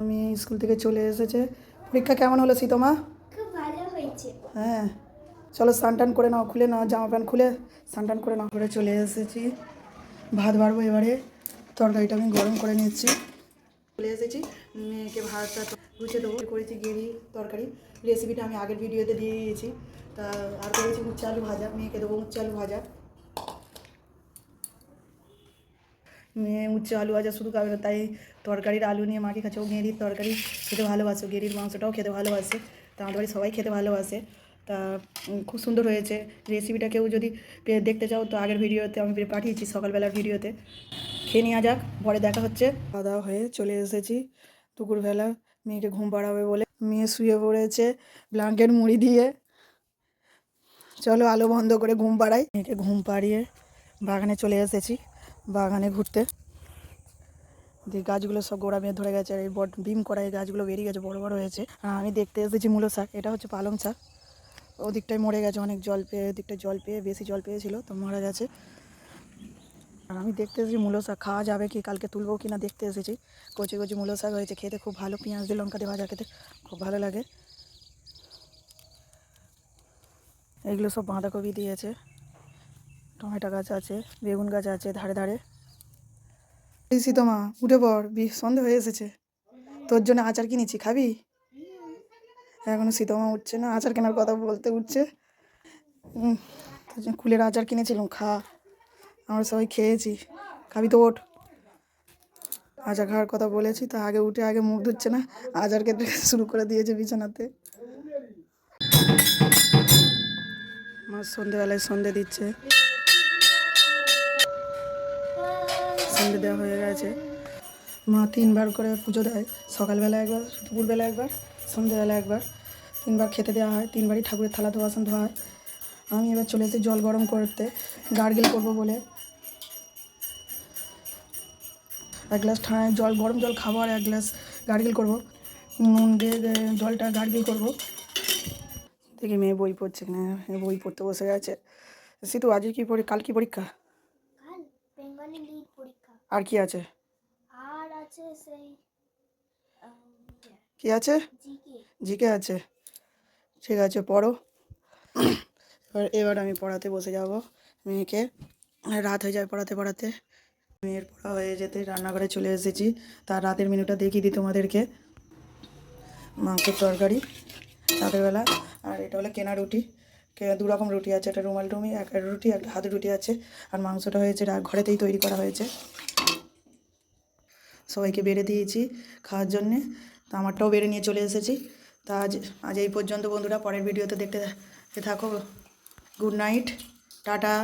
আমি স্কুল থেকে চলে এসেছে। পরীক্ষা কেমন হলো সীতমা? খুব ভালো হয়েছে। হ্যাঁ, চলো স্নান টান করে নাও, খুলে নাও জামা প্যান্ট, খুলে স্নান টান করে নাও। করে চলে এসেছি, ভাত বাড়বো এবারে। তরকারিটা আমি গরম করে নিচ্ছি। চলে এসেছি, মেয়েকে ভাতটা গুছিয়ে দেবো। করেছি গেরি তরকারি, রেসিপিটা আমি আগের ভিডিওতে দিয়ে দিয়েছি। তা আর করেছি উচ্ছে আলু ভাজা, মেয়েকে দেবো উচ্ছে আলু ভাজা। মেয়ে উচ্ছে আলু ভাজা শুধু খাবে না, তাই তরকারির আলু নিয়ে মাকে খাচ্ছে। ও গেঁড়ির তরকারি খেতে ভালোবাসে, গেঁড়ির মাংসটাও খেতে ভালোবাসে। তা আমাদের বাড়ি সবাই খেতে ভালোবাসে। তা খুব সুন্দর হয়েছে রেসিপিটা। কেউ যদি দেখতে চাও তো আগের ভিডিওতে আমি পাঠিয়েছি, সকালবেলার ভিডিওতে। খেয়ে নেওয়া যাক, পরে দেখা হচ্ছে। খাওয়া দাওয়া হয়ে চলে এসেছি দুপুরবেলা, মেয়েকে ঘুম পাড়াবে বলে। মেয়ে শুয়ে পড়েছে ব্ল্যাঙ্কেট মুড়ি দিয়ে। চলো আলো বন্ধ করে ঘুম পাড়াই। মেয়েকে ঘুম পাড়িয়ে বাগানে চলে এসেছি, বাগানে ঘুরতে। যে গাছগুলো সব গোড়া বেঁধে ধরে গেছে, আর এই বট বিম করা এই গাছগুলো বেরিয়ে গেছে, বড় বড় হয়েছে। আর আমি দেখতে এসেছি মূলো শাক, এটা হচ্ছে পালং শাক। ওদিকটায় মরে গেছে, অনেক জল পেয়ে, ওদিকটায় জল পেয়ে বেশি জল পেয়েছিল তো মারা গেছে। আর আমি দেখতে এসেছি মূলো শাক খাওয়া যাবে কি, কালকে তুলবো কি না দেখতে এসেছি। কচি কচি মূলো শাক হয়েছে, খেতে খুব ভালো, পেঁয়াজ দিয়ে লঙ্কা দিয়ে ভাজা খেতে খুব ভালো লাগে। এগুলো সব বাঁধাকপি দিয়েছে, টমেটো গাছ আছে, বেগুন গাছ আছে ধারে ধারে। এই সীতমা উঠে পড়, সন্ধে হয়ে এসেছে। তোর জন্য আচার কিনেছি, খাবি? এখনো সীতমা উঠছে না, আচার কেনার কথা বলতে উঠছে। তোর জন্য কুলের আচার কিনেছিলাম, খা। আমরা সবাই খেয়েছি, খাবি তো ওঠ। আচার খাওয়ার কথা বলেছি, তা আগে উঠে আগে মুখ ধুচ্ছে না, আচার খেতে শুরু করে দিয়েছে বিছানাতে। মা সন্ধেবেলায় সন্ধে দিচ্ছে, সন্ধে দেওয়া হয়ে গেছে। মা 3বার করে পুজো দেয়, সকালবেলা একবার, দুপুরবেলা একবার, সন্ধেবেলা একবার। 3বার খেতে দেওয়া হয়, 3বারই ঠাকুরের থালা বাসন ধোয়া হয়। আমি এবার চলে এসেছি জল গরম করতে, গার্গেল করবো বলে। এক গ্লাস ঠান্ডা জল, গরম জল খাবো, আর 1 গ্লাস গার্গেল করবো, নুন দিয়ে জলটা গার্গেল করবো। দেখি মেয়ে বই পড়ছে কিনা, বই পড়তে বসে গেছে। সিতু আজকে কি কাল কি পরীক্ষা? কাল বেঙ্গলি লিড পরীক্ষা। আর কি আছে? আর আছে সেই কি আছে? জিকে। জিকে আছে, ঠিক আছে পড়ো। এবার আমি পড়াতে বসে যাব মেয়েকে। রাত হয়ে যায় পড়াতে পড়াতে। মেয়ের পড়া হয়ে যেতে রান্নাঘরে চলে এসেছি। তার রাতের মেনুটা দেখিয়ে দিই তোমাদেরকে। মাংসের তরকারি রাতের বেলা, আর এটা হলো কেনা রুটি। 2 রকম রুটি আছে, একটা রুমাল রুমি, একটা রুটি, একটা হাতে রুটি আছে। আর মাংসটা হয়েছে ঘরেতেই তৈরি করা হয়েছে, সবাইকে বেড়ে দিয়েছি খাওয়ার জন্যে। তা আমারটাও বেড়ে নিয়ে চলে এসেছি। তা আজ এই পর্যন্ত বন্ধুরা, পরের ভিডিওতে দেখতে থাকো। Good night, tata.